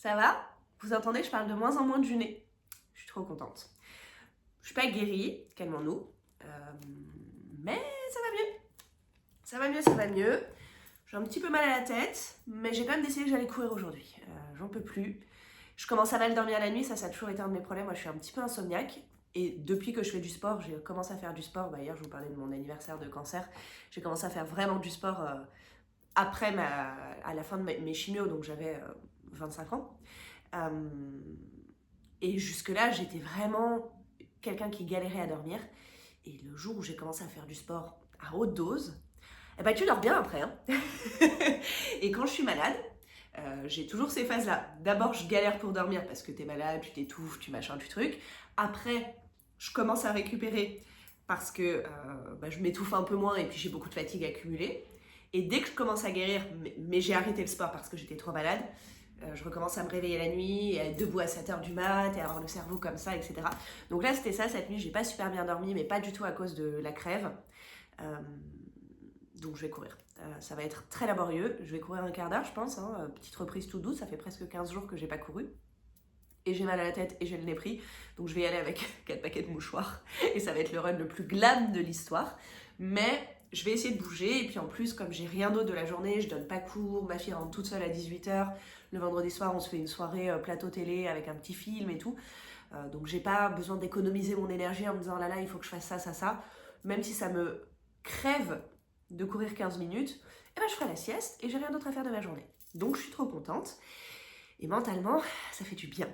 Ça va? Vous entendez, je parle de moins en moins du nez. Je suis trop contente. Je suis pas guérie, calmons-nous. Mais ça va mieux. Ça va mieux, ça va mieux. J'ai un petit peu mal à la tête, mais j'ai quand même décidé que j'allais courir aujourd'hui. J'en peux plus. Je commence à mal dormir la nuit, ça a toujours été un de mes problèmes. Moi, je suis un petit peu insomniaque. Et depuis que je fais du sport, j'ai commencé à faire du sport. Hier, je vous parlais de mon anniversaire de cancer. J'ai commencé à faire vraiment du sport après à la fin de mes chimios, donc j'avais 25 ans. Et jusque-là, j'étais vraiment quelqu'un qui galérait à dormir. Et le jour où j'ai commencé à faire du sport à haute dose, eh ben, tu dors bien après. Hein. Et quand je suis malade, j'ai toujours ces phases-là. D'abord, je galère pour dormir parce que t'es malade, tu t'étouffes, tu machin, tu truc. Après, je commence à récupérer parce que je m'étouffe un peu moins et puis j'ai beaucoup de fatigue accumulée. Et dès que je commence à guérir, mais j'ai arrêté le sport parce que j'étais trop malade, je recommence à me réveiller la nuit, et à être debout à 7h du mat, et à avoir le cerveau comme ça, etc. Donc là, c'était ça, cette nuit, j'ai pas super bien dormi, mais pas du tout à cause de la crève. Donc je vais courir. Ça va être très laborieux. Je vais courir un quart d'heure, je pense. Petite reprise tout douce, ça fait presque 15 jours que j'ai pas couru. Et j'ai mal à la tête et j'ai le nez pris. Donc je vais y aller avec 4 paquets de mouchoirs. Et ça va être le run le plus glam de l'histoire. Mais je vais essayer de bouger. Et puis en plus, comme j'ai rien d'autre de la journée, je donne pas cours. Ma fille rentre toute seule à 18h. Le vendredi soir, on se fait une soirée plateau télé avec un petit film et tout. Donc j'ai pas besoin d'économiser mon énergie en me disant là, il faut que je fasse ça, ça, ça. Même si ça me crève de courir 15 minutes, je ferai la sieste et j'ai rien d'autre à faire de ma journée. Donc je suis trop contente. Et mentalement, ça fait du bien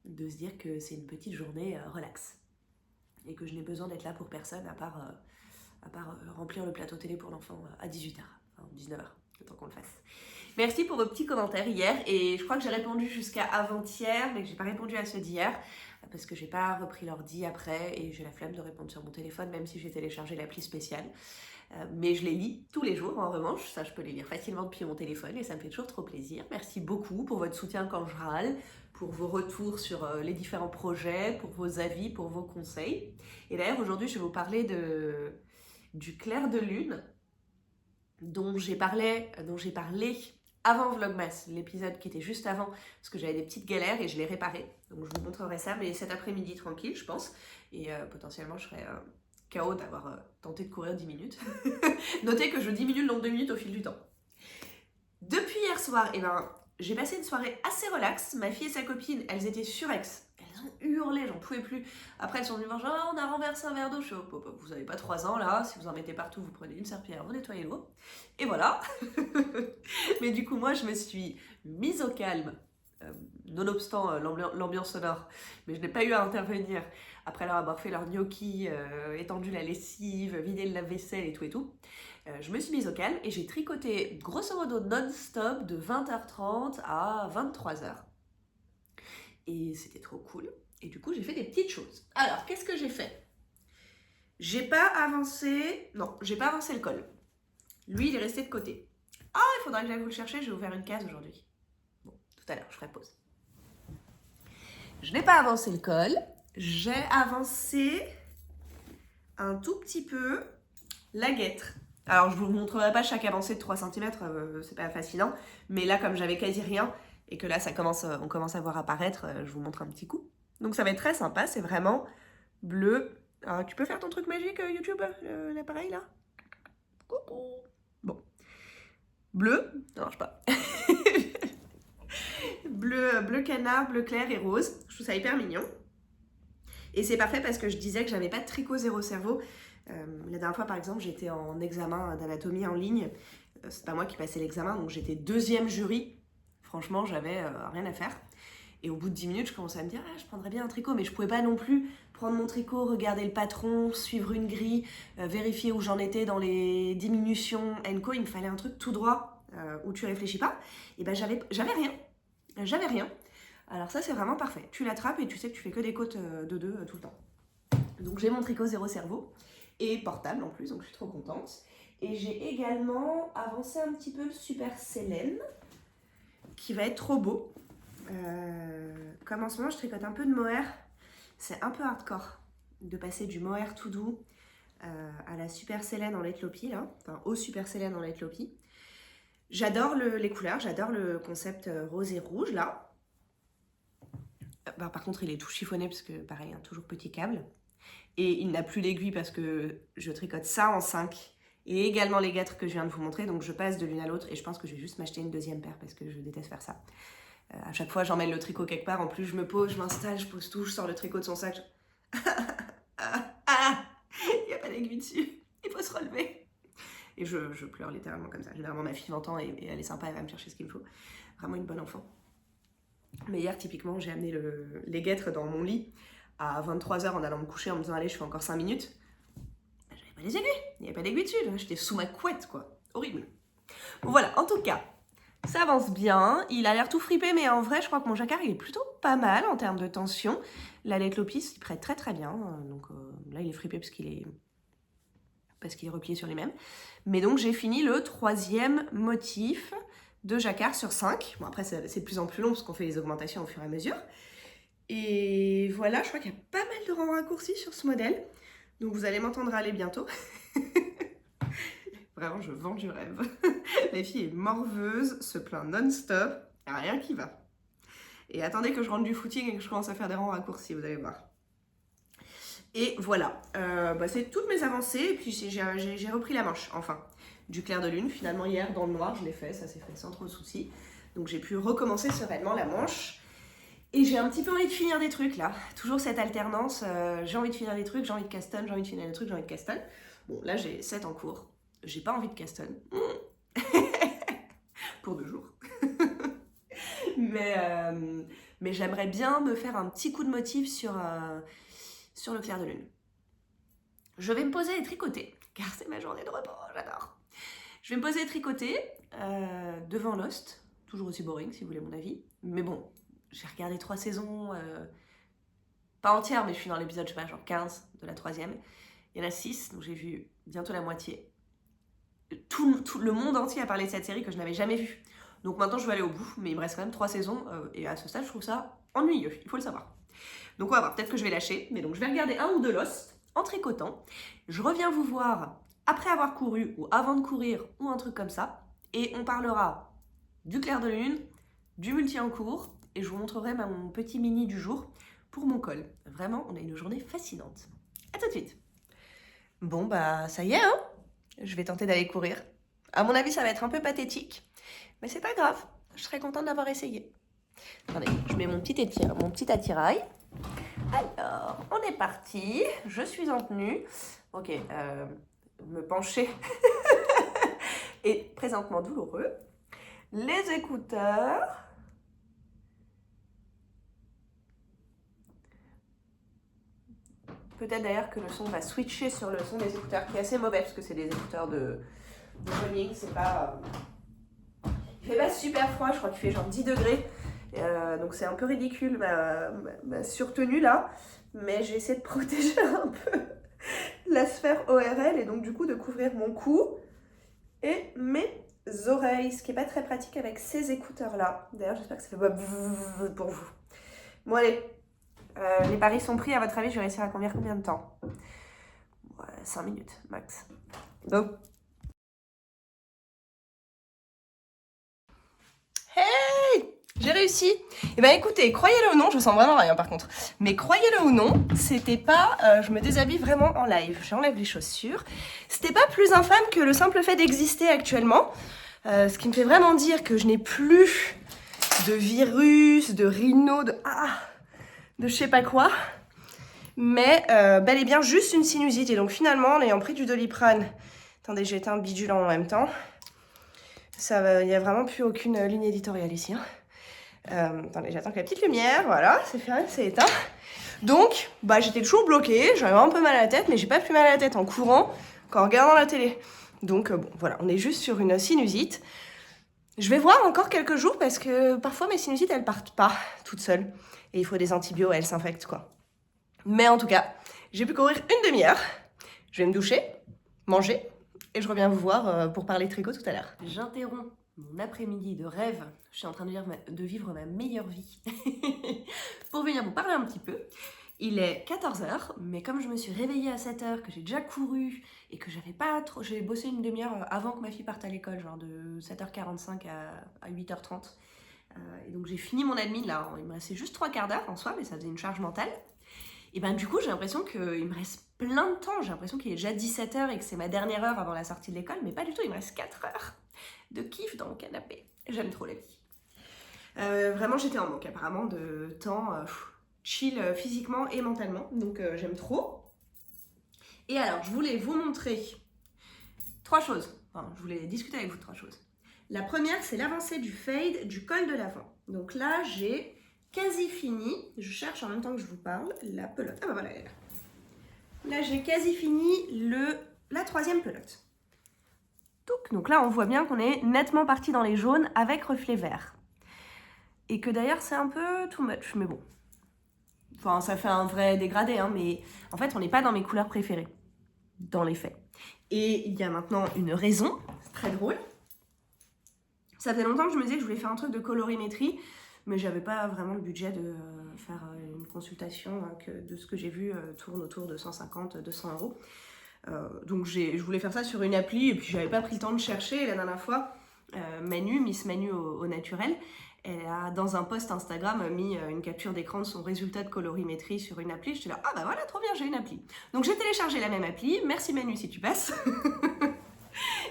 de se dire que c'est une petite journée relax. Et que je n'ai besoin d'être là pour personne à part remplir le plateau télé pour l'enfant à 18h, enfin 19h, le temps qu'on le fasse. Merci pour vos petits commentaires hier. Et je crois que j'ai répondu jusqu'à avant-hier, mais que j'ai pas répondu à ceux d'hier parce que j'ai pas repris l'ordi après et j'ai la flemme de répondre sur mon téléphone, même si j'ai téléchargé l'appli spéciale. Mais je les lis tous les jours en revanche, ça je peux les lire facilement depuis mon téléphone et ça me fait toujours trop plaisir. Merci beaucoup pour votre soutien quand je râle, pour vos retours sur les différents projets, pour vos avis, pour vos conseils. Et d'ailleurs aujourd'hui je vais vous parler du clair de lune dont j'ai parlé avant Vlogmas, l'épisode qui était juste avant, parce que j'avais des petites galères et je l'ai réparé. Donc je vous montrerai ça, mais cet après-midi tranquille, je pense. Et potentiellement, je serai KO d'avoir tenté de courir 10 minutes. Notez que je diminue le nombre de minutes au fil du temps. Depuis hier soir, j'ai passé une soirée assez relax. Ma fille et sa copine, elles étaient sur Aix. Elles ont hurlé, j'en pouvais plus. Après, elles sont venues me dire on a renversé un verre d'eau. Je suis vous n'avez pas 3 ans là, si vous en mettez partout, vous prenez une serpillière, vous nettoyez l'eau. Et voilà. Mais du coup, moi, je me suis mise au calme, nonobstant l'ambiance sonore. Mais je n'ai pas eu à intervenir après leur avoir fait leur gnocchi, étendu la lessive, vidé le lave-vaisselle et tout et tout. Je me suis mise au calme et j'ai tricoté grosso modo non-stop de 20h30 à 23h. Et c'était trop cool. Et du coup, j'ai fait des petites choses. Alors, qu'est-ce que j'ai fait? J'ai pas avancé le col. Lui, il est resté de côté. Ah, il faudra que j'aille vous le chercher, je vais vous faire une case aujourd'hui. Bon, tout à l'heure, je ferai pause. Je n'ai pas avancé le col. J'ai avancé un tout petit peu la guêtre. Alors, je ne vous montrerai pas chaque avancée de 3 cm, c'est pas fascinant. Mais là, comme j'avais quasi rien, et que là, on commence à voir apparaître, je vous montre un petit coup. Donc, ça va être très sympa, c'est vraiment bleu. Alors, tu peux faire ton truc magique, YouTube, l'appareil, là? Coucou. Bon. Bleu, ça marche pas. bleu canard, bleu clair et rose. Je trouve ça hyper mignon. Et c'est parfait parce que je disais que j'avais pas de tricot zéro cerveau. La dernière fois, par exemple, j'étais en examen d'anatomie en ligne. C'est pas moi qui passais l'examen, donc j'étais deuxième jury. Franchement, j'avais rien à faire. Et au bout de 10 minutes, je commençais à me dire je prendrais bien un tricot, mais je pouvais pas non plus prendre mon tricot, regarder le patron, suivre une grille, vérifier où j'en étais dans les diminutions, &co. Il me fallait un truc tout droit où tu réfléchis pas. Et ben j'avais rien. J'avais rien. Alors ça, c'est vraiment parfait. Tu l'attrapes et tu sais que tu fais que des côtes de 2 tout le temps. Donc j'ai mon tricot zéro cerveau et portable en plus, donc je suis trop contente. Et j'ai également avancé un petit peu le Super Sélène qui va être trop beau. Comme en ce moment je tricote un peu de mohair, c'est un peu hardcore de passer du mohair tout doux à la Super Sélène en Letlopi là, enfin au Super Sélène en Letlopi. J'adore les couleurs, j'adore le concept rose et rouge là. Par contre, il est tout chiffonné parce que, pareil, hein, toujours petit câble. Et il n'a plus d'aiguille parce que je tricote ça en 5. Et également les guêtres que je viens de vous montrer. Donc je passe de l'une à l'autre et je pense que je vais juste m'acheter une deuxième paire parce que je déteste faire ça. À chaque fois, j'emmène le tricot quelque part. En plus, je me pose, je m'installe, je pose tout, je sors le tricot de son sac. Il n'y a pas d'aiguille dessus. Il faut se relever. Et je pleure littéralement comme ça. Généralement, ma fille m'entend et elle est sympa, elle va me chercher ce qu'il me faut. Vraiment une bonne enfant. Mais hier, typiquement, j'ai amené les guêtres dans mon lit à 23h en allant me coucher en me disant allez, je fais encore 5 minutes. J'avais pas les aiguilles, il n'y avait pas d'aiguilles dessus, j'étais sous ma couette quoi, horrible. Bon voilà, en tout cas, ça avance bien, il a l'air tout fripé, mais en vrai, je crois que mon jacquard il est plutôt pas mal en termes de tension. La Let-Lopis, il prête très très bien, donc là il est fripé parce qu'il est replié sur les mêmes. Mais donc j'ai fini le 3e motif de jacquard sur 5. Bon après c'est de plus en plus long parce qu'on fait les augmentations au fur et à mesure. Et voilà, je crois qu'il y a pas mal de rangs raccourcis sur ce modèle. Donc vous allez m'entendre râler bientôt. Vraiment, je vends du rêve. La fille est morveuse, se plaint non-stop, il n'y a rien qui va. Et attendez que je rentre du footing et que je commence à faire des rangs raccourcis, vous allez voir. Et voilà, c'est toutes mes avancées. Et puis j'ai repris la manche, enfin. Du clair de lune, finalement hier dans le noir, je l'ai fait, ça s'est fait sans trop de soucis. Donc j'ai pu recommencer sereinement la manche. Et j'ai un petit peu envie de finir des trucs là. Toujours cette alternance, j'ai envie de finir des trucs, j'ai envie de caston, j'ai envie de finir des trucs, j'ai envie de caston. Bon là j'ai 7 en cours, j'ai pas envie de caston. Pour 2 jours. mais j'aimerais bien me faire un petit coup de motif sur le clair de lune. Je vais me poser et tricoter, car c'est ma journée de repos, j'adore. Je vais me poser et tricoter devant Lost, toujours aussi boring si vous voulez mon avis. Mais bon, j'ai regardé 3 saisons, pas entières, mais je suis dans l'épisode, je sais pas, genre 15 de la 3e. Il y en a 6, donc j'ai vu bientôt la moitié. Tout le monde entier a parlé de cette série que je n'avais jamais vue. Donc maintenant je vais aller au bout, mais il me reste quand même 3 saisons, et à ce stade je trouve ça ennuyeux, il faut le savoir. Donc on va voir, peut-être que je vais lâcher, mais donc je vais regarder 1 ou 2 Lost en tricotant. Je reviens vous voir après avoir couru, ou avant de courir, ou un truc comme ça, et on parlera du clair de lune, du multi en cours, et je vous montrerai mon petit mini du jour pour mon col. Vraiment, on a une journée fascinante. A tout de suite. Bon bah ça y est, hein, je vais tenter d'aller courir. À mon avis, ça va être un peu pathétique, mais c'est pas grave, je serais contente d'avoir essayé. Attendez, je mets mon petit attirail. Alors, on est parti, je suis en tenue. Ok, me pencher est présentement douloureux. Les écouteurs. Peut-être d'ailleurs que le son va switcher sur le son des écouteurs, qui est assez mauvais, parce que c'est des écouteurs de running, c'est pas... Il fait pas super froid, je crois qu'il fait genre 10 degrés, donc c'est un peu ridicule ma surtenue là, mais j'ai essayé de protéger un peu la sphère ORL, et donc du coup de couvrir mon cou et mes oreilles, ce qui est pas très pratique avec ces écouteurs là. D'ailleurs j'espère que ça fait pas pour vous. Bon allez, les paris sont pris, à votre avis je vais réussir à conduire combien de temps? 5 minutes max. Donc hey, j'ai réussi. Et ben écoutez, croyez-le ou non, je sens vraiment rien par contre, mais croyez-le ou non, c'était pas, je me déshabille vraiment en live, j'enlève les chaussures, c'était pas plus infâme que le simple fait d'exister actuellement, ce qui me fait vraiment dire que je n'ai plus de virus, de rhino, de je sais pas quoi, mais bel et bien juste une sinusite. Et donc finalement, en ayant pris du Doliprane, attendez, j'ai été un bidule en même temps, il n'y a vraiment plus aucune ligne éditoriale ici. Attendez, j'attends que la petite lumière, voilà, c'est fait, c'est éteint. Donc, j'étais toujours bloquée, j'avais un peu mal à la tête, mais j'ai pas plus mal à la tête en courant qu'en regardant la télé. Donc bon, voilà, on est juste sur une sinusite. Je vais voir encore quelques jours parce que parfois mes sinusites, elles partent pas toutes seules. Et il faut des antibiotiques, elles s'infectent, quoi. Mais en tout cas, j'ai pu courir une demi-heure. Je vais me doucher, manger, et je reviens vous voir pour parler tricot tout à l'heure. J'interromps mon après-midi de rêve. Je suis en train de vivre ma meilleure vie pour venir vous parler un petit peu. Il est 14h, mais comme je me suis réveillée à 7h, que j'ai déjà couru et que j'avais pas trop... J'ai bossé une demi-heure avant que ma fille parte à l'école, genre de 7h45 à 8h30. Et donc j'ai fini mon admin là, il me restait juste 3 quarts d'heure en soi, mais ça faisait une charge mentale. Et ben du coup j'ai l'impression qu'il me reste plein de temps, j'ai l'impression qu'il est déjà 17h et que c'est ma dernière heure avant la sortie de l'école, mais pas du tout, il me reste 4 heures de kiff dans mon canapé. J'aime trop la vie. Vraiment j'étais en manque apparemment de temps chill physiquement et mentalement, donc j'aime trop. Et alors je voulais vous montrer 3 choses, enfin je voulais discuter avec vous de 3 choses. La première c'est l'avancée du fade du col de l'avant. Donc là j'ai quasi fini, je cherche en même temps que je vous parle la pelote. Ah bah voilà, elle est là. Là j'ai quasi fini la 3e pelote. Donc là on voit bien qu'on est nettement parti dans les jaunes avec reflet vert. Et que d'ailleurs c'est un peu too much, mais bon. Enfin ça fait un vrai dégradé, hein, mais en fait on n'est pas dans mes couleurs préférées, dans les faits. Et il y a maintenant une raison, c'est très drôle. Ça fait longtemps que je me disais que je voulais faire un truc de colorimétrie, mais j'avais pas vraiment le budget de faire une consultation que de ce que j'ai vu tourne autour de 150-200 euros. Donc je voulais faire ça sur une appli et puis j'avais pas pris le temps de chercher. Et la dernière fois, Miss Manu au naturel, elle a dans un post Instagram mis une capture d'écran de son résultat de colorimétrie sur une appli. J'étais là, ah bah voilà, trop bien, j'ai une appli. Donc j'ai téléchargé la même appli, merci Manu si tu passes.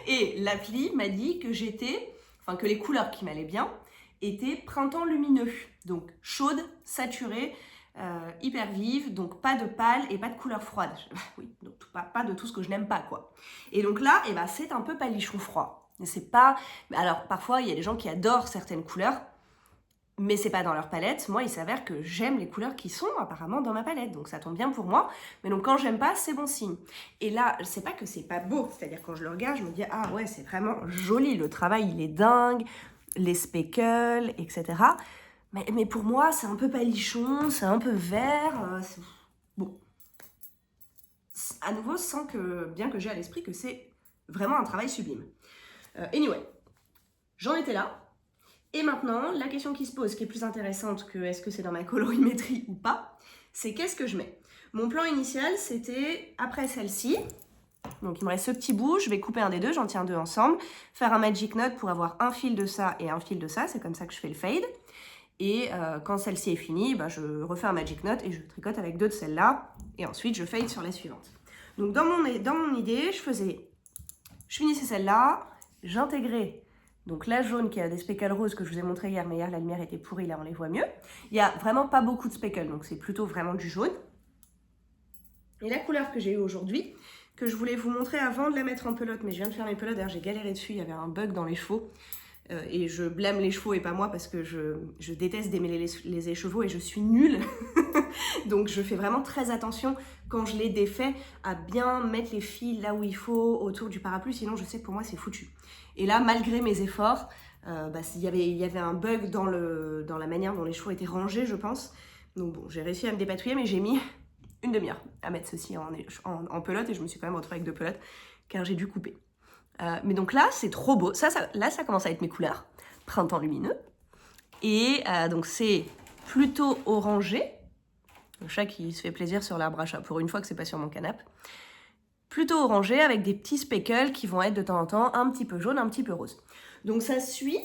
Et l'appli m'a dit que que les couleurs qui m'allaient bien étaient printemps lumineux. Donc chaude, saturée, hyper vive, donc pas de pâle et pas de couleur froide. Oui, donc pas de tout ce que je n'aime pas, quoi. Et donc là, c'est un peu palichon froid. C'est pas... Alors parfois, il y a des gens qui adorent certaines couleurs, mais c'est pas dans leur palette. Moi, il s'avère que j'aime les couleurs qui sont apparemment dans ma palette, donc ça tombe bien pour moi. Mais donc quand j'aime pas, c'est bon signe. Et là, c'est pas que c'est pas beau, c'est-à-dire quand je le regarde, je me dis ah ouais, c'est vraiment joli, le travail il est dingue, les speckles, etc. Mais pour moi, c'est un peu palichon, c'est un peu vert. Bon. À nouveau, bien que j'ai à l'esprit que c'est vraiment un travail sublime. Anyway, j'en étais là. Et maintenant, la question qui se pose, qui est plus intéressante que est-ce que c'est dans ma colorimétrie ou pas, c'est qu'est-ce que je mets. Mon plan initial, c'était après celle-ci. Donc il me reste ce petit bout, je vais couper un des deux, j'en tiens 2 ensemble, faire un magic knot pour avoir un fil de ça et un fil de ça, c'est comme ça que je fais le fade. Et quand celle-ci est finie, je refais un magic knot et je tricote avec 2 de celles-là. Et ensuite, je fade sur la suivante. Donc dans mon idée, je finissais celle-là, j'intégrais donc la jaune qui a des speckles roses que je vous ai montré hier, mais hier la lumière était pourrie, là on les voit mieux. Il n'y a vraiment pas beaucoup de speckles, donc c'est plutôt vraiment du jaune. Et la couleur que j'ai eue aujourd'hui, que je voulais vous montrer avant de la mettre en pelote, mais je viens de faire mes pelotes, d'ailleurs j'ai galéré dessus, il y avait un bug dans les chevaux. Et je blâme les chevaux et pas moi parce que je déteste démêler les écheveaux et je suis nulle. Donc je fais vraiment très attention quand je les défais à bien mettre les fils là où il faut autour du parapluie, sinon je sais que pour moi c'est foutu. Et là, malgré mes efforts, il y avait un bug dans la manière dont les chevaux étaient rangés, je pense. Donc bon, j'ai réussi à me dépatouiller, mais j'ai mis une demi-heure à mettre ceci en pelote et je me suis quand même retrouvée avec 2 pelotes car j'ai dû couper. Mais donc là, c'est trop beau. Là, ça commence à être mes couleurs. Printemps lumineux. Et donc, c'est plutôt orangé. Le chat qui se fait plaisir sur l'arbre à chat. Pour une fois que c'est pas sur mon canapé. Plutôt orangé avec des petits speckles qui vont être de temps en temps un petit peu jaune, un petit peu rose. Donc, ça suit.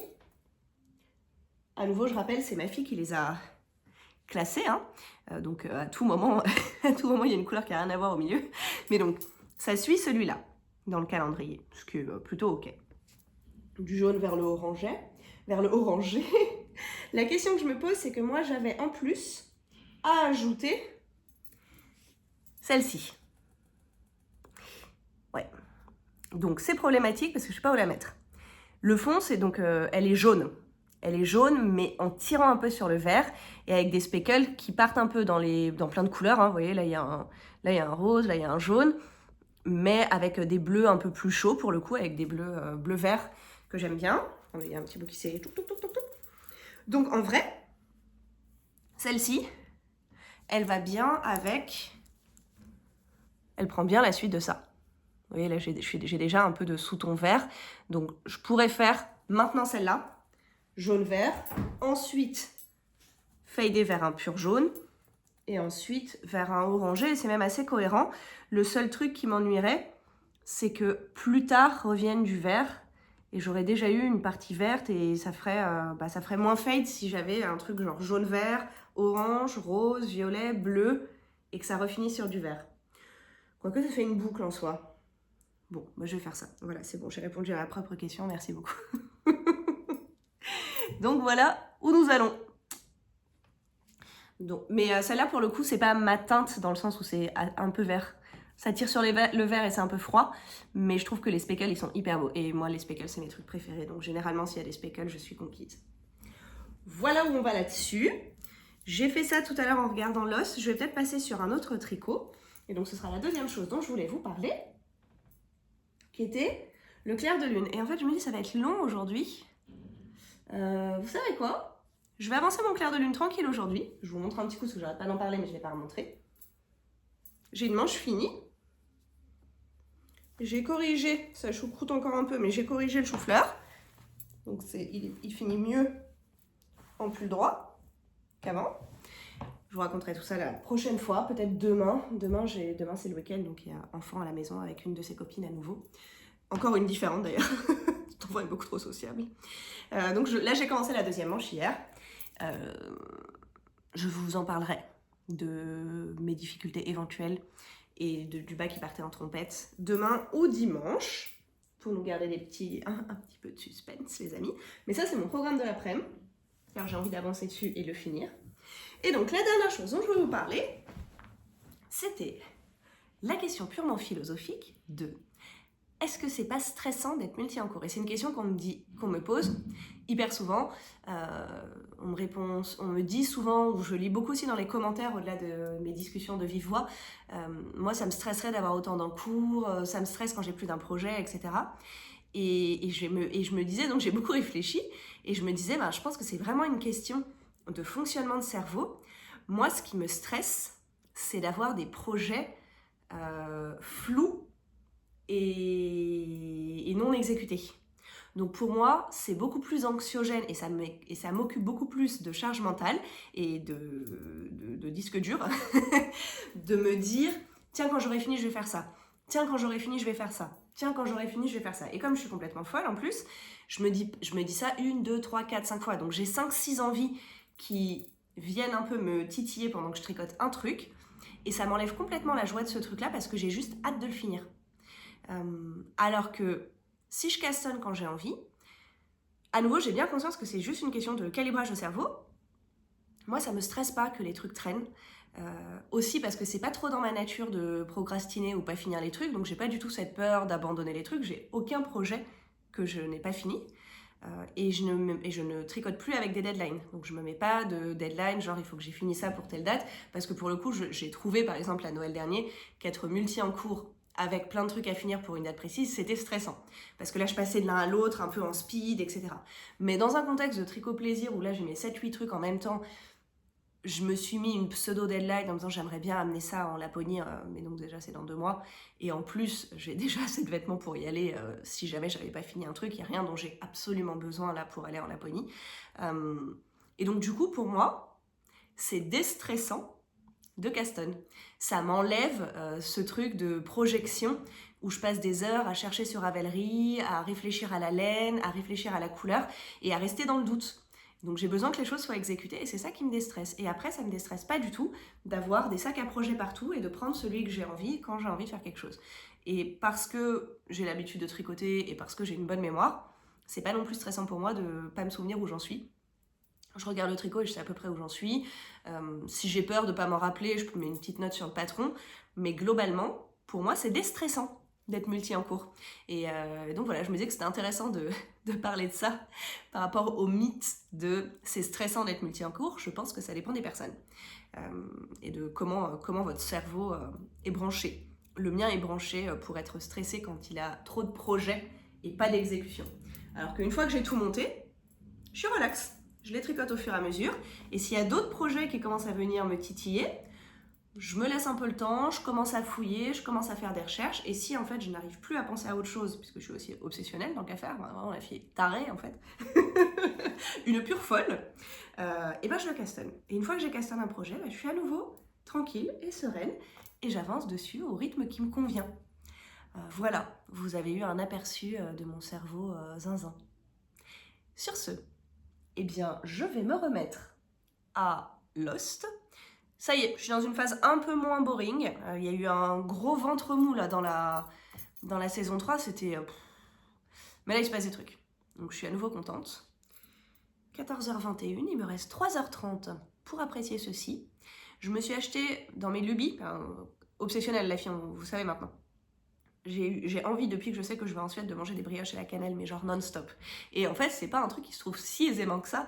À nouveau, je rappelle, c'est ma fille qui les a classés. Hein. Donc, à tout moment, il y a une couleur qui n'a rien à voir au milieu. Mais donc, ça suit celui-là dans le calendrier, ce qui est plutôt ok. Du jaune vers le orangé. La question que je me pose, c'est que moi, j'avais en plus à ajouter celle-ci. Ouais. Donc, c'est problématique parce que je ne sais pas où la mettre. Le fond, c'est donc, elle est jaune. Elle est jaune, mais en tirant un peu sur le vert et avec des speckles qui partent un peu dans plein de couleurs. Hein. Vous voyez, là, il y a un rose, là, il y a un jaune. Mais avec des bleus un peu plus chauds pour le coup, avec des bleus verts que j'aime bien. Il y a un petit bout qui s'est... Donc en vrai, celle-ci, elle va bien avec... Elle prend bien la suite de ça. Vous voyez, là, j'ai déjà un peu de sous-ton vert. Donc je pourrais faire maintenant celle-là, jaune-vert. Ensuite, fader vers un pur jaune. Et ensuite vers un orangé, c'est même assez cohérent. Le seul truc qui m'ennuierait, c'est que plus tard revienne du vert Et j'aurais déjà eu une partie verte et ça ferait moins fade si j'avais un truc genre jaune-vert, orange, rose, violet, bleu et que ça refinisse sur du vert. Quoique ça fait une boucle en soi. Bon, moi je vais faire ça. Voilà, c'est bon, j'ai répondu à ma propre question, merci beaucoup. Donc voilà où nous allons. Donc, mais celle-là pour le coup, c'est pas ma teinte dans le sens où c'est un peu vert. Ça tire sur le vert et c'est un peu froid, mais je trouve que les speckles ils sont hyper beaux. Et moi les speckles c'est mes trucs préférés, donc généralement s'il y a des speckles je suis conquise. Voilà où on va là-dessus. J'ai fait ça tout à l'heure en regardant l'os, je vais peut-être passer sur un autre tricot. Et donc ce sera la deuxième chose dont je voulais vous parler, qui était le clair de lune. Et en fait je me dis ça va être long aujourd'hui. Vous savez quoi? Je vais avancer mon clair de lune tranquille aujourd'hui. Je vous montre un petit coup parce que j'arrête pas d'en parler mais je ne vais pas remontrer. J'ai une manche finie. J'ai corrigé, ça choucroute encore un peu, mais j'ai corrigé le chou-fleur. Donc il finit mieux en plus droit qu'avant. Je vous raconterai tout ça la prochaine fois, peut-être demain. Demain c'est le week-end, donc il y a enfant à la maison avec une de ses copines à nouveau. Encore une différente d'ailleurs. Cet enfant est beaucoup trop sociable. Donc là j'ai commencé la deuxième manche hier. Je vous en parlerai de mes difficultés éventuelles et du bas qui partait en trompette demain ou dimanche pour nous garder un petit peu de suspense les amis. Mais ça c'est mon programme de l'après-midi car j'ai envie d'avancer dessus et le finir. Et donc la dernière chose dont je voulais vous parler, c'était la question purement philosophique de est-ce que c'est pas stressant d'être multi en cours? Et c'est une question qu'on me pose hyper souvent. On me dit souvent, ou je lis beaucoup aussi dans les commentaires au-delà de mes discussions de vive voix, moi ça me stresserait d'avoir autant d'en cours, ça me stresse quand j'ai plus d'un projet, etc. Et je me disais, donc j'ai beaucoup réfléchi, et je me disais, je pense que c'est vraiment une question de fonctionnement de cerveau. Moi, ce qui me stresse, c'est d'avoir des projets flous et non exécutés. Donc pour moi, c'est beaucoup plus anxiogène et ça m'occupe beaucoup plus de charge mentale et de disque dur de me dire tiens, quand j'aurai fini, je vais faire ça. Tiens, quand j'aurai fini, je vais faire ça. Tiens, quand j'aurai fini, je vais faire ça. Et comme je suis complètement folle en plus, je me dis ça 1, 2, 3, 4, 5 fois. Donc j'ai 5, 6 envies qui viennent un peu me titiller pendant que je tricote un truc. Et ça m'enlève complètement la joie de ce truc-là parce que j'ai juste hâte de le finir. Alors que si je cassonne quand j'ai envie, à nouveau, j'ai bien conscience que c'est juste une question de calibrage de cerveau. Moi, ça me stresse pas que les trucs traînent. Aussi parce que c'est pas trop dans ma nature de procrastiner ou pas finir les trucs, donc j'ai pas du tout cette peur d'abandonner les trucs. J'ai aucun projet que je n'ai pas fini. Et je ne tricote plus avec des deadlines. Donc je me mets pas de deadline, genre il faut que j'ai fini ça pour telle date, parce que pour le coup, j'ai trouvé par exemple à Noël dernier qu'être multi en cours avec plein de trucs à finir pour une date précise, c'était stressant. Parce que là, je passais de l'un à l'autre, un peu en speed, etc. Mais dans un contexte de tricot plaisir, où là, j'ai mes 7-8 trucs en même temps, je me suis mis une pseudo-deadline en me disant j'aimerais bien amener ça en Laponie, mais donc déjà, c'est dans 2 mois. Et en plus, j'ai déjà assez de vêtements pour y aller. Si jamais j'avais pas fini un truc, il n'y a rien dont j'ai absolument besoin là pour aller en Laponie. Et donc, du coup, pour moi, c'est déstressant de Caston. Ça m'enlève ce truc de projection où je passe des heures à chercher sur Ravelry, à réfléchir à la laine, à réfléchir à la couleur et à rester dans le doute. Donc j'ai besoin que les choses soient exécutées et c'est ça qui me déstresse. Et après, ça me déstresse pas du tout d'avoir des sacs à projets partout et de prendre celui que j'ai envie quand j'ai envie de faire quelque chose. Et parce que j'ai l'habitude de tricoter et parce que j'ai une bonne mémoire, c'est pas non plus stressant pour moi de pas me souvenir où j'en suis. Je regarde le tricot et je sais à peu près où j'en suis. Si j'ai peur de ne pas m'en rappeler, je peux mettre une petite note sur le patron. Mais globalement, pour moi, c'est déstressant d'être multi en cours. Et donc voilà, je me disais que c'était intéressant de parler de ça par rapport au mythe de c'est stressant d'être multi en cours. Je pense que ça dépend des personnes et de comment votre cerveau est branché. Le mien est branché pour être stressé quand il a trop de projets et pas d'exécution. Alors qu'une fois que j'ai tout monté, je suis relax. Je les tricote au fur et à mesure. Et s'il y a d'autres projets qui commencent à venir me titiller, je me laisse un peu le temps, je commence à fouiller, je commence à faire des recherches. Et si en fait je n'arrive plus à penser à autre chose, puisque je suis aussi obsessionnelle dans le faire, vraiment la fille tarée en fait, une pure folle, et ben je le castonne. Et une fois que j'ai castonné un projet, je suis à nouveau tranquille et sereine et j'avance dessus au rythme qui me convient. Voilà, vous avez eu un aperçu de mon cerveau zinzin. Sur ce, eh bien, je vais me remettre à Lost. Ça y est, je suis dans une phase un peu moins boring. Il y a eu un gros ventre mou là dans la saison 3, c'était... Mais là, il se passe des trucs. Donc je suis à nouveau contente. 14h21, il me reste 3h30 pour apprécier ceci. Je me suis acheté dans mes lubies, obsessionnelle la fille, vous savez maintenant. J'ai envie, depuis que je sais que je vais en Suède, de manger des brioches à la cannelle, mais genre non-stop. Et en fait, c'est pas un truc qui se trouve si aisément que ça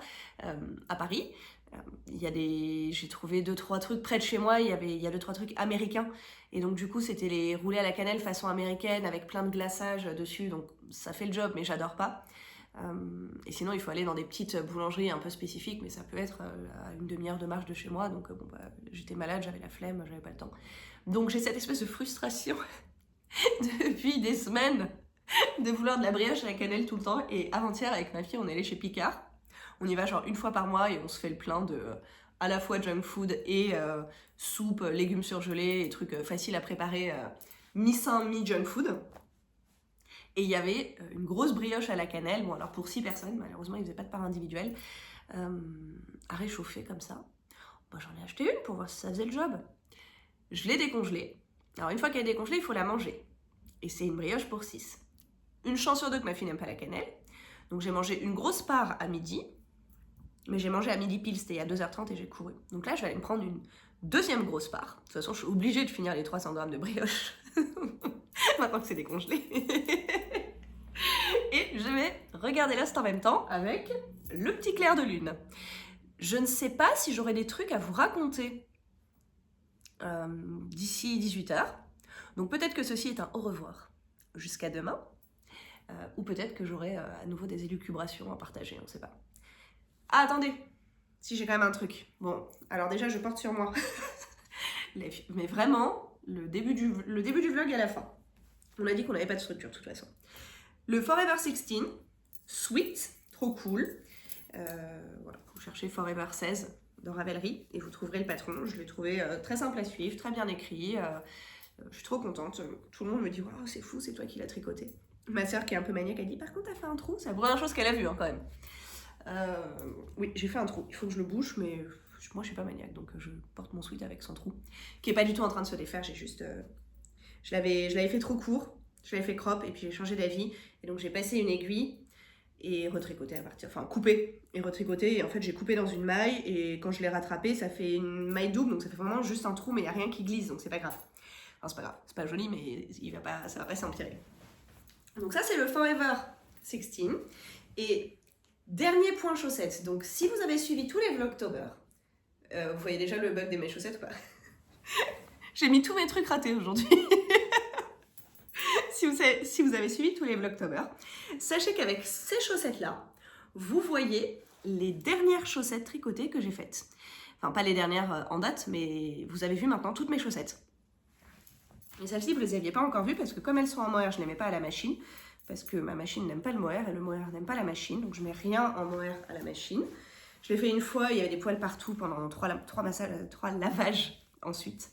à Paris. J'ai trouvé 2-3 trucs près de chez moi, il y a 2-3 trucs américains. Et donc du coup, c'était les roulés à la cannelle façon américaine, avec plein de glaçage dessus. Donc ça fait le job, mais j'adore pas. Et sinon, il faut aller dans des petites boulangeries un peu spécifiques, mais ça peut être à une demi-heure de marche de chez moi. Donc j'étais malade, j'avais la flemme, j'avais pas le temps. Donc j'ai cette espèce de frustration depuis des semaines de vouloir de la brioche à la cannelle tout le temps. Et avant-hier, avec ma fille, on est allé chez Picard. On y va genre une fois par mois et on se fait le plein de à la fois junk food et soupe, légumes surgelés et trucs faciles à préparer, mi-sain, mi-junk food. Et il y avait une grosse brioche à la cannelle, bon alors pour 6 personnes, malheureusement ils faisaient pas de part individuelle, à réchauffer comme ça. Bon, j'en ai acheté une pour voir si ça faisait le job. Je l'ai décongelée. Alors une fois qu'elle est décongelée, il faut la manger. Et c'est une brioche pour 6. Une chance sur deux que ma fille n'aime pas la cannelle. Donc j'ai mangé une grosse part à midi. Mais j'ai mangé à midi pile, c'était il y a 2h30 et j'ai couru. Donc là, je vais aller me prendre une deuxième grosse part. De toute façon, je suis obligée de finir les 300 grammes de brioche. Maintenant que c'est décongelé. Et je vais regarder Lost en même temps avec le petit clair de lune. Je ne sais pas si j'aurai des trucs à vous raconter d'ici 18h. Donc peut-être que ceci est un au revoir jusqu'à demain. Ou peut-être que j'aurai à nouveau des élucubrations à partager, on ne sait pas. Ah, attendez, si j'ai quand même un truc. Bon, alors déjà, je porte sur moi. Mais vraiment, le début du vlog à la fin. On a dit qu'on n'avait pas de structure, de toute façon. Le Forever 16, sweet, trop cool. Voilà, vous cherchez Forever 16 dans Ravelry et vous trouverez le patron. Je l'ai trouvé très simple à suivre, très bien écrit. Je suis trop contente. Tout le monde me dit « Waouh, c'est fou, c'est toi qui l'as tricoté ». Ma soeur qui est un peu maniaque, a dit « Par contre, t'as fait un trou ». C'est la première chose qu'elle a vue, hein, quand même. Oui, j'ai fait un trou. Il faut que je le bouche, mais moi, je suis pas maniaque, donc je porte mon sweat avec son trou, qui est pas du tout en train de se défaire. J'ai juste... je l'avais fait trop court, je l'avais fait crop, et puis j'ai changé d'avis. Et donc, j'ai passé une aiguille et retricoté à partir... Enfin, coupé et retricoté. Et en fait, j'ai coupé dans une maille, et quand je l'ai rattrapé, ça fait une maille double, donc ça fait vraiment juste un trou, mais il n'y a rien qui glisse, donc c'est pas grave. Enfin, c'est pas grave, c'est pas joli, mais ça va pas s'empirer. Donc ça, c'est le Forever 16. Et dernier point chaussettes. Donc si vous avez suivi tous les Vlogtober, vous voyez déjà le bug de mes chaussettes ou pas? J'ai mis tous mes trucs ratés aujourd'hui. si vous avez suivi tous les Vlogtober, sachez qu'avec ces chaussettes-là, vous voyez les dernières chaussettes tricotées que j'ai faites. Enfin, pas les dernières en date, mais vous avez vu maintenant toutes mes chaussettes. Et celles-ci, vous ne les aviez pas encore vues parce que comme elles sont en mohair, je ne les mets pas à la machine. Parce que ma machine n'aime pas le mohair et le mohair n'aime pas la machine. Donc je mets rien en mohair à la machine. Je l'ai fait une fois, il y avait des poils partout pendant 3 lavages ensuite.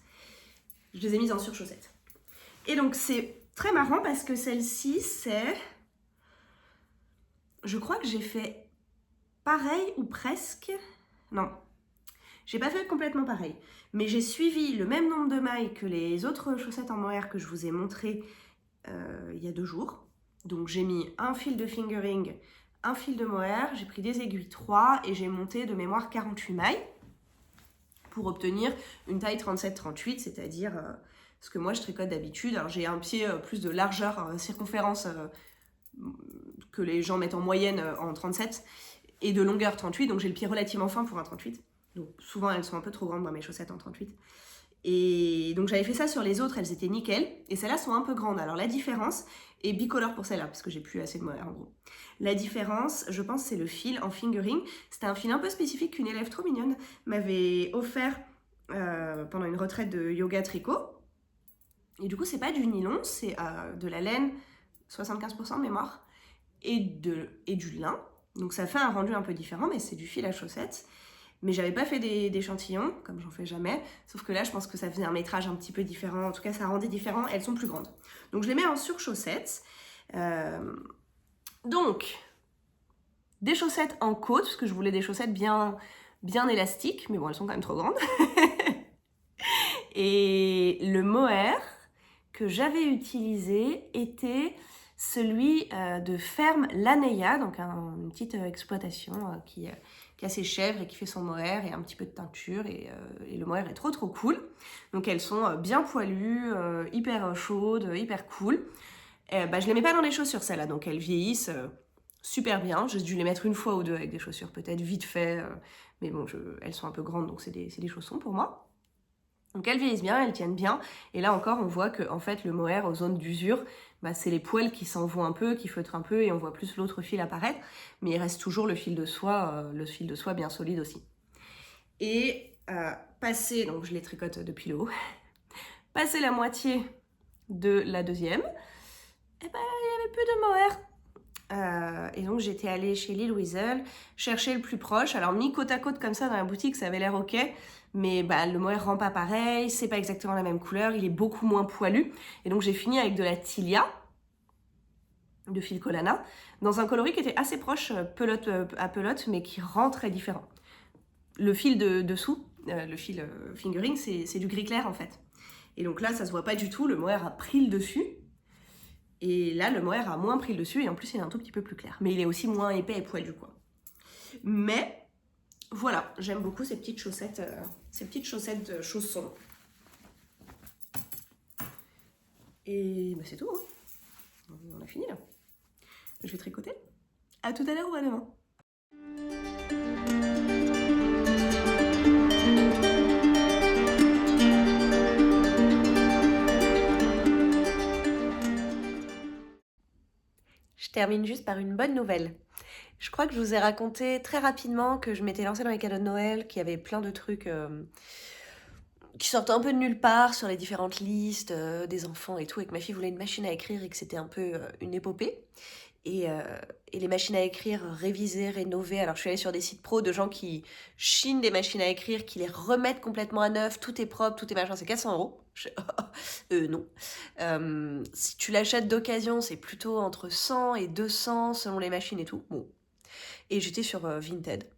Je les ai mises en surchaussettes. Et donc c'est très marrant parce que celle-ci, c'est... Je crois que j'ai fait pareil ou presque... Non, j'ai pas fait complètement pareil. Mais j'ai suivi le même nombre de mailles que les autres chaussettes en mohair que je vous ai montré il y a 2 jours. Donc j'ai mis un fil de fingering, un fil de mohair, j'ai pris des aiguilles 3 et j'ai monté de mémoire 48 mailles pour obtenir une taille 37-38, c'est-à-dire ce que moi je tricote d'habitude. Alors j'ai un pied plus de largeur, circonférence que les gens mettent en moyenne en 37 et de longueur 38, donc j'ai le pied relativement fin pour un 38. Donc souvent elles sont un peu trop grandes dans mes chaussettes en 38. Et donc j'avais fait ça sur les autres, elles étaient nickel. Et celles-là sont un peu grandes. Alors la différence, et bicolore pour celle-là, parce que j'ai plus assez de mohair en gros. La différence, je pense, c'est le fil en fingering. C'était un fil un peu spécifique qu'une élève trop mignonne m'avait offert pendant une retraite de yoga tricot. Et du coup, c'est pas du nylon, c'est de la laine, 75% de mémoire, et du lin. Donc ça fait un rendu un peu différent, mais c'est du fil à chaussettes. Mais j'avais pas fait d'échantillons, comme j'en fais jamais. Sauf que là, je pense que ça faisait un métrage un petit peu différent. En tout cas, ça rendait différent. Elles sont plus grandes. Donc, je les mets en surchaussettes. Donc, des chaussettes en côte, parce que je voulais des chaussettes bien élastiques. Mais bon, elles sont quand même trop grandes. Et le mohair que j'avais utilisé était celui de Ferme Laneya, donc une petite exploitation qui a ses chèvres et qui fait son mohair et un petit peu de teinture. Et le mohair est trop cool. Donc elles sont bien poilues, hyper chaudes, hyper cool. Je les mets pas dans les chaussures celles-là, donc elles vieillissent super bien. J'ai dû les mettre une fois ou deux avec des chaussures, peut-être vite fait. Mais bon, elles sont un peu grandes, donc c'est des chaussons pour moi. Donc elles vieillissent bien, elles tiennent bien. Et là encore, on voit que en fait, le mohair aux zones d'usure, c'est les poils qui s'en vont un peu, qui feutrent un peu, et on voit plus l'autre fil apparaître. Mais il reste toujours le fil de soie bien solide aussi. Et passer, donc je les tricote depuis le haut, passer la moitié de la deuxième, et il n'y avait plus de mohair. Et donc j'étais allée chez Lille Weasel chercher le plus proche. Alors mis côte à côte comme ça dans la boutique, ça avait l'air ok. Mais le mohair rend pas pareil, c'est pas exactement la même couleur, il est beaucoup moins poilu. Et donc j'ai fini avec de la Tilia, de fil Collana, dans un coloris qui était assez proche pelote à pelote, mais qui rend très différent. Le fil dessous, le fil fingering, c'est du gris clair en fait. Et donc là, ça se voit pas du tout, le mohair a pris le dessus. Et là, le mohair a moins pris le dessus, et en plus, il est un tout petit peu plus clair. Mais il est aussi moins épais et poilu, quoi. Mais... voilà, j'aime beaucoup ces petites chaussettes de chaussons. Et c'est tout, hein. On a fini là. Je vais tricoter. À tout à l'heure ou à demain. Je termine juste par une bonne nouvelle. Je crois que je vous ai raconté très rapidement que je m'étais lancée dans les cadeaux de Noël, qu'il y avait plein de trucs qui sortaient un peu de nulle part sur les différentes listes des enfants et tout, et que ma fille voulait une machine à écrire et que c'était un peu une épopée. Et les machines à écrire révisées, rénovées. Alors je suis allée sur des sites pro de gens qui chinent des machines à écrire, qui les remettent complètement à neuf, tout est propre, tout est machin, c'est 400 €. Non. Si tu l'achètes d'occasion, c'est plutôt entre 100 et 200 selon les machines et tout. Bon. Et j'étais sur Vinted.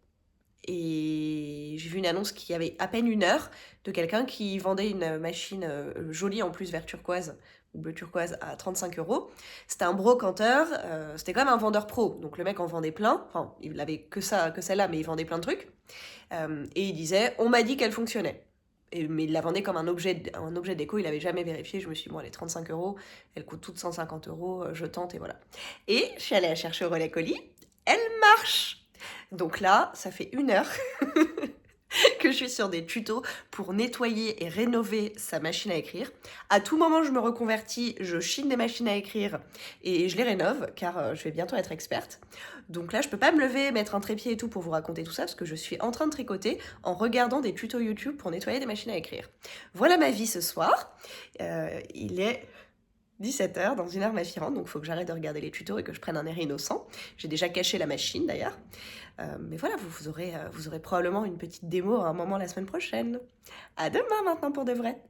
Et j'ai vu une annonce qui avait à peine 1 heure de quelqu'un qui vendait une machine jolie en plus vert turquoise ou bleu turquoise à 35 €. C'était un brocanteur, c'était quand même un vendeur pro, donc le mec en vendait plein, enfin il avait que celle-là, mais il vendait plein de trucs. Et il disait, on m'a dit qu'elle fonctionnait. Mais il la vendait comme un objet déco, il avait jamais vérifié. Je me suis dit, bon, elle est 35 €, elle coûte toutes 150 €, je tente et voilà. Et je suis allée la chercher au relais colis, elle marche! Donc là, ça fait 1 heure que je suis sur des tutos pour nettoyer et rénover sa machine à écrire. À tout moment, je me reconvertis, je chine des machines à écrire et je les rénove car je vais bientôt être experte. Donc là, je peux pas me lever, mettre un trépied et tout pour vous raconter tout ça parce que je suis en train de tricoter en regardant des tutos YouTube pour nettoyer des machines à écrire. Voilà ma vie ce soir. Il est 17 h, dans 1 heure ma fille rentre, donc il faut que j'arrête de regarder les tutos et que je prenne un air innocent. J'ai déjà caché la machine d'ailleurs. Mais voilà, vous aurez probablement une petite démo à un moment la semaine prochaine. À demain maintenant pour de vrai.